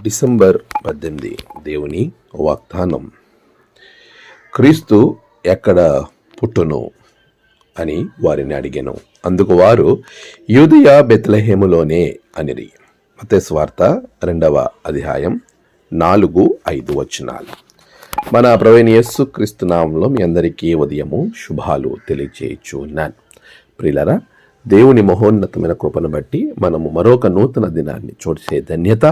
December 18 దేవుని వాగ్దానం. క్రీస్తు ఎక్కడ పుట్టును అని వారిని అడిగాను. అందుకు వారు యూదయ బెత్లెహేములోనే అనిరి. మత్తయి సువార్త 2వ అధ్యాయం 4-5 వచనాలు. మన ప్రభువైన యేసుక్రీస్తు నామములో మీ అందరికీ ఉదయము శుభాలు తెలియజేయుచున్నాను. ప్రియులారా, దేవుని మహోన్నతమైన కృపను బట్టి మనము మరొక నూతన దినాన్ని చూసే ధన్యత,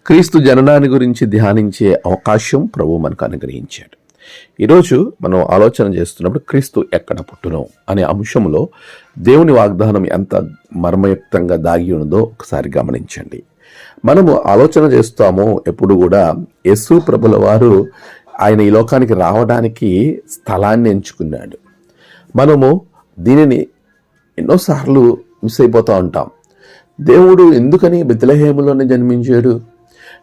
క్రీస్తు జననాన్ని గురించి ధ్యానించే అవకాశం ప్రభు మనకు అనుగ్రహించాడు. ఈరోజు మనం ఆలోచన చేస్తున్నప్పుడు క్రీస్తు ఎక్కడ పుట్టునో అనే అంశంలో దేవుని వాగ్దానం ఎంత మర్మయుక్తంగా దాగి ఉన్నదో ఒకసారి గమనించండి. మనము ఆలోచన చేస్తాము ఎప్పుడు కూడా యేసు ప్రభుల వారు ఆయన ఈ లోకానికి రావడానికి స్థలాన్ని ఎంచుకున్నాడు. మనము దీనిని ఎన్నోసార్లు మిస్ అయిపోతూ ఉంటాం. దేవుడు ఎందుకని బెత్లెహేములోనే జన్మించాడు?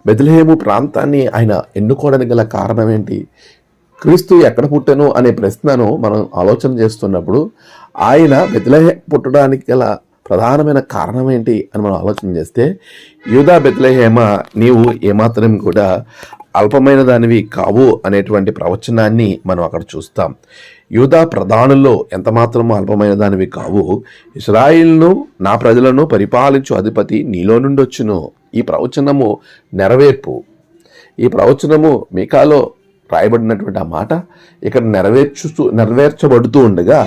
బెత్లెహేము ప్రాంతాన్ని ఆయన ఎన్నుకోవడానికి గల కారణం ఏంటి? క్రీస్తు ఎక్కడ పుట్టను అనే ప్రశ్నను మనం ఆలోచన చేస్తున్నప్పుడు ఆయన బెత్లెహేము పుట్టడానికి గల ప్రధానమైన కారణం ఏంటి అని మనం ఆలోచన చేస్తే, యూదా బెత్లెహేమ, నీవు ఏమాత్రం కూడా అల్పమైన దానివి కావు అనేటువంటి ప్రవచనాన్ని మనం అక్కడ చూస్తాం. యూదా ప్రధానుల్లో ఎంతమాత్రం అల్పమైన దానివి కావు. ఇశ్రాయేలును, నా ప్రజలను పరిపాలించు అధిపతి నీలో నుండి వచ్చును. ఈ ప్రవచనము నెరవేర్పు. ఈ ప్రవచనము మీకాలో రాయబడినటువంటి ఆ మాట ఇక్కడ నెరవేర్చబడుతూ ఉండగా,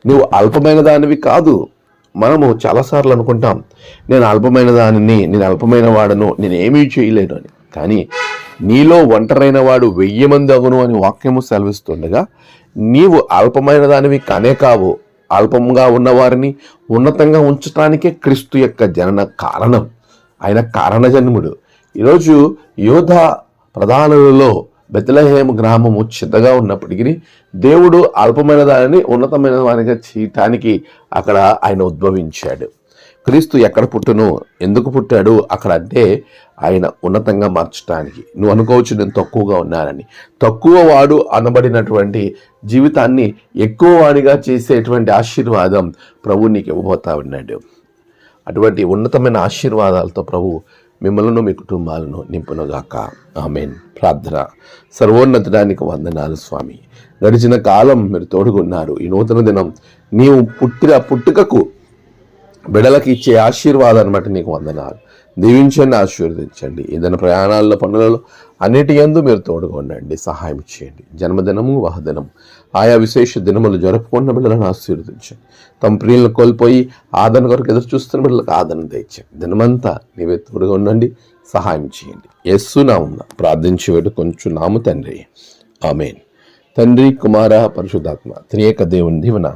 నువ్వు అల్పమైన దానివి కాదు. మనము చాలాసార్లు అనుకుంటాం, నేను అల్పమైన దానిని, నేను అల్పమైన వాడను, నేను ఏమీ చేయలేను అని. కానీ నీలో ఒంటరైన వాడు 1000 మంది అగును అని వాక్యము సెలవిస్తుండగా, నీవు అల్పమైన దానివి కానే కావు. అల్పంగా ఉన్నవారిని ఉన్నతంగా ఉంచటానికే క్రీస్తు యొక్క జనన కారణం. ఆయన కారణజన్ముడు. ఈరోజు యూదా ప్రధానులలో బెత్లెహేము గ్రామము చిన్నగా ఉన్నప్పటికీ దేవుడు అల్పమైన దానిని ఉన్నతమైన వానిగా చేయటానికి అక్కడ ఆయన ఉద్భవించాడు. క్రీస్తు ఎక్కడ పుట్టును, ఎందుకు పుట్టాడు అక్కడ అంటే ఆయన ఉన్నతంగా మార్చడానికి. నువ్వు అనుకోవచ్చు నేను తక్కువగా ఉన్నానని. తక్కువ వాడు అనబడినటువంటి జీవితాన్ని ఎక్కువ వాడిగా చేసేటువంటి ఆశీర్వాదం ప్రభు నీకు ఇవ్వబోతా ఉన్నాడు. అటువంటి ఉన్నతమైన ఆశీర్వాదాలతో ప్రభు మిమ్మల్ని, మీ కుటుంబాలను నింపునుగాక. ఆమేన్. ప్రార్థన. సర్వోన్నతానికి వందనాలు స్వామి. గడిచిన కాలం మీరు తోడుగున్నారు. ఈ నూతన దినం నీవు పుట్టుకకు బిడలకు ఇచ్చే ఆశీర్వాదాన్ని బట్టి నీకు వందనాలు. దీవించండి, ఆశీర్వదించండి. ఏదైనా ప్రయాణాల్లో, పనులలో అన్నిటి యందు మీరు తోడుగా ఉండండి, సహాయం చేయండి. జన్మదినము, వహదినము, ఆయా విశేష దినములు జరుపుకున్న బిడ్డలను ఆశీర్వదించండి. తమ ప్రియులను కోల్పోయి ఆదరణ కొరకు ఎదురు చూస్తున్న బిడ్డలకు ఆదరణ తెచ్చండి. దినమంతా నీవే తోడుగా ఉండండి, సహాయం చేయండి. యేసు నామమున ప్రార్థించి వేడుకొంచున్నాము తండ్రి. ఆమేన్. తండ్రి, కుమార, పరిశుద్ధాత్మ త్రియేక దేవుని దీవెన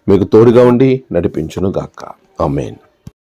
మీకు తోడుగా ఉండి నడిపించును గాక. ఆమేన్.